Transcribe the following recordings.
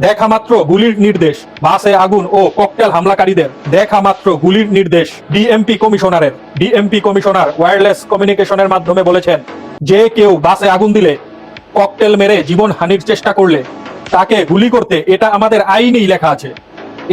দেখা মাত্র গুলির নির্দেশ, বাসে আগুন ও ককটেল হামলাকারীদের দেখা মাত্র গুলির নির্দেশ। ডিএমপি কমিশনার ওয়্যারলেস কমিউনিকেশনের মাধ্যমে বলেছেন, যে কেউ বাসে আগুন দিলে, ককটেল মেরে জীবন হানির চেষ্টা করলে তাকে গুলি করতে এটা আমাদের আইনেই লেখা আছে।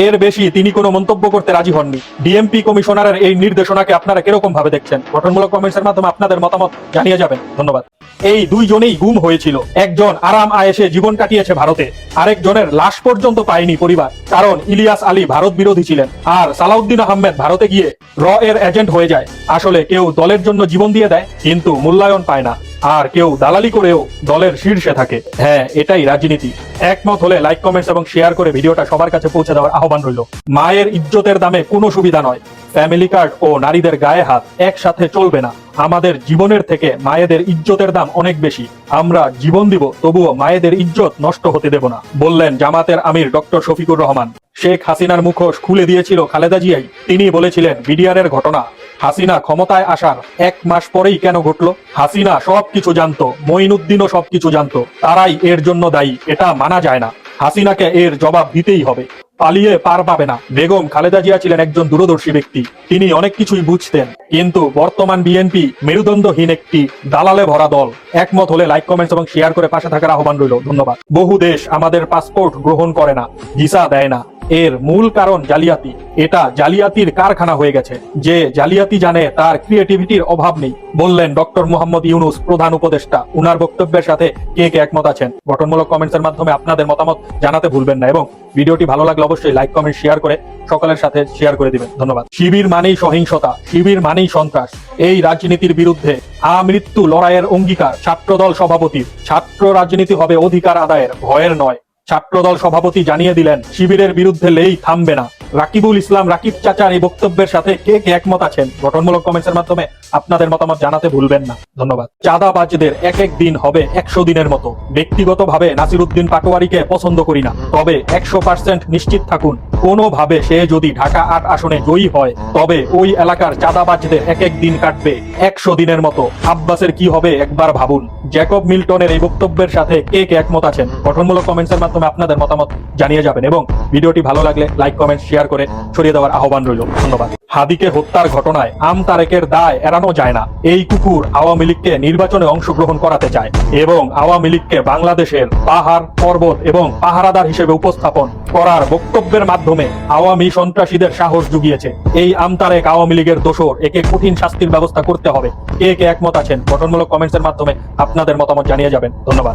এর বেশি তিনি কোনো মন্তব্য করতে রাজি হননি। ডিএমপি কমিশনারের এই নির্দেশনাকে আপনারা কিরকম ভাবে দেখছেন? গঠনমূলক কমেন্টসের মাধ্যমে আপনাদের মতামত জানিয়ে যাবেন। ধন্যবাদ। এই দুইজনেই গুম হয়েছিল। একজন আরাম আয়েশে জীবন কাটিয়েছে ভারতে, আরেকজনের লাশ পর্যন্ত পায়নি পরিবার, কারণ ইলিয়াস আলী ভারত বিরোধী ছিলেন আর সালাউদ্দিন আহমেদ ভারতে গিয়ে র এর এজেন্ট হয়ে যায়। আসলে কেউ দলের জন্য জীবন দিয়ে দেয় কিন্তু মূল্যায়ন পায় না, আর কেউ দালালি করেও দলের শীর্ষে থাকে। হ্যাঁ, এটাই রাজনীতি। একমত হলে লাইক, কমেন্টস এবং শেয়ার করে ভিডিওটা সবার কাছে পৌঁছে দেওয়ার আহ্বান রইল। মায়ের ইজ্জতের দামে কোনো সুবিধা নয়। ফ্যামিলি কার্ড ও নারীদের গায়ে হাত একসাথে চলবে না। আমাদের জীবনের থেকে মায়েদের ইজ্জতের দাম অনেক বেশি। আমরা জীবন দিব, তবুও মায়েদের ইজ্জত নষ্ট হতে দেব না, বললেন জামাতের আমির ডক্টর শফিকুর রহমান। শেখ হাসিনার মুখোশ খুলে দিয়েছিল খালেদা জিয়াই। তিনি বলেছিলেন, বিডিআরের ঘটনা হাসিনা ক্ষমতায় আসার 1 মাস পরেই কেন ঘটলো? হাসিনা সবকিছু জানতো, মঈনুদ্দিনও সবকিছু জানতো, তারাই এর জন্য দায়ী। এটা মানা যায় না। হাসিনাকে এর জবাব দিতেই হবে, পালিয়ে পার পাবে না। বেগম খালেদা জিয়া ছিলেন একজন দূরদর্শী ব্যক্তি, তিনি অনেক কিছুই বুঝতেন। কিন্তু বর্তমান বিএনপি মেরুদণ্ডহীন একটি দালালে ভরা দল। একমত হলে লাইক, কমেন্টস এবং শেয়ার করে পাশে থাকার আহ্বান রইল। ধন্যবাদ। বহু দেশ আমাদের পাসপোর্ট গ্রহণ করে না, ভিসা দেয় না। এর মূল কারণ জালিয়াতি। এটা জালিয়াতির কারখানা হয়ে গেছে। যে জালিয়াতি জানে তার ক্রিয়েটিভিটির অভাব নেই, বললেন ডক্টর মোহাম্মদ ইউনূস, প্রধান উপদেষ্টা। উনার বক্তব্যের সাথে কে কে একমত আছেন গঠনমূলক কমেন্টসের মাধ্যমে আপনাদের মতামত জানাতে ভুলবেন না, এবং ভিডিওটি ভালো লাগলে অবশ্যই লাইক, কমেন্ট, শেয়ার করে সকলের সাথে শেয়ার করে দিবেন। ধন্যবাদ। শিবির মানেই সহিংসতা, শিবির মানেই সন্ত্রাস। এই রাজনীতির বিরুদ্ধে আমৃত্যু লড়াইয়ের অঙ্গীকার ছাত্রদল সভাপতির। ছাত্র রাজনীতি হবে অধিকার আদায়ের, ভয়ের নয়। ছাত্রদল সভাপতি জানিয়ে দিলেন, শিবিরের বিরুদ্ধে লেই থামবে না। রাকিবুল ইসলাম রাকিব চাচার এই বক্তব্যের সাথে কে কে একমত আছেন গঠনমূলক কমেন্টসের মাধ্যমে আপনাদের মতামত জানাতে ভুলবেন না। ধন্যবাদ। চাঁদাবাজদের এক এক দিন হবে 100 দিনের মতো। ব্যক্তিগতভাবে নাসিরউদ্দিন পাটোয়ারিকে পছন্দ করি না, তবে 100% নিশ্চিত থাকুন, কোনোভাবে সে যদি ঢাকা 8 আসনে জয়ী হয়, তবে ওই এলাকার চাঁদাবাজদের এক এক দিন কাটবে 100 দিনের মতো। আব্বাসের কি হবে একবার ভাবুন। জ্যাকব মিল্টনের এই বক্তব্যের সাথে কে কে একমত আছেন গঠনমূলক কমেন্টসের মাধ্যমে আপনাদের মতামত জানিয়ে যাবেন, এবং ভিডিওটি ভালো লাগলে লাইক, কমেন্ট, শেয়ার করে ছড়িয়ে দেওয়ার আহ্বান রইল। ধন্যবাদ। হাদিকে হত্যার ঘটনায় আমতারেকের দায় এড়ানো যায় না। এই কুকুর আওয়ামী লীগকে নির্বাচনে অংশগ্রহণ করাতে চায় এবং আওয়ামী লীগকে বাংলাদেশের পাহাড়, পর্বত এবং পাহারাদার হিসেবে উপস্থাপন করার বক্তব্যের মাধ্যমে আওয়ামী সন্ত্রাসীদের সাহস জুগিয়েছে। এই আমতারেক আওয়ামী লীগের দোষর, একে কঠিন শাস্তির ব্যবস্থা করতে হবে। কে কে একমত আছেন গঠনমূলক কমেন্টসের মাধ্যমে আপনাদের মতামত জানিয়ে যাবেন। ধন্যবাদ।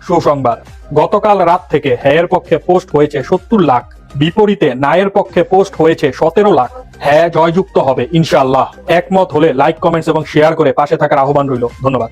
সুসংবাদ, গতকাল রাত থেকে হ্যায়ের পক্ষে পোস্ট হয়েছে 70 লাখ, বিপরীতে নায়ের পক্ষে পোস্ট হয়েছে 17 লাখ। হ্যাঁ জয়যুক্ত হবে ইনশাআল্লাহ। একমত হলে লাইক, কমেন্টস এবং শেয়ার করে পাশে থাকার আহ্বান রইল। ধন্যবাদ।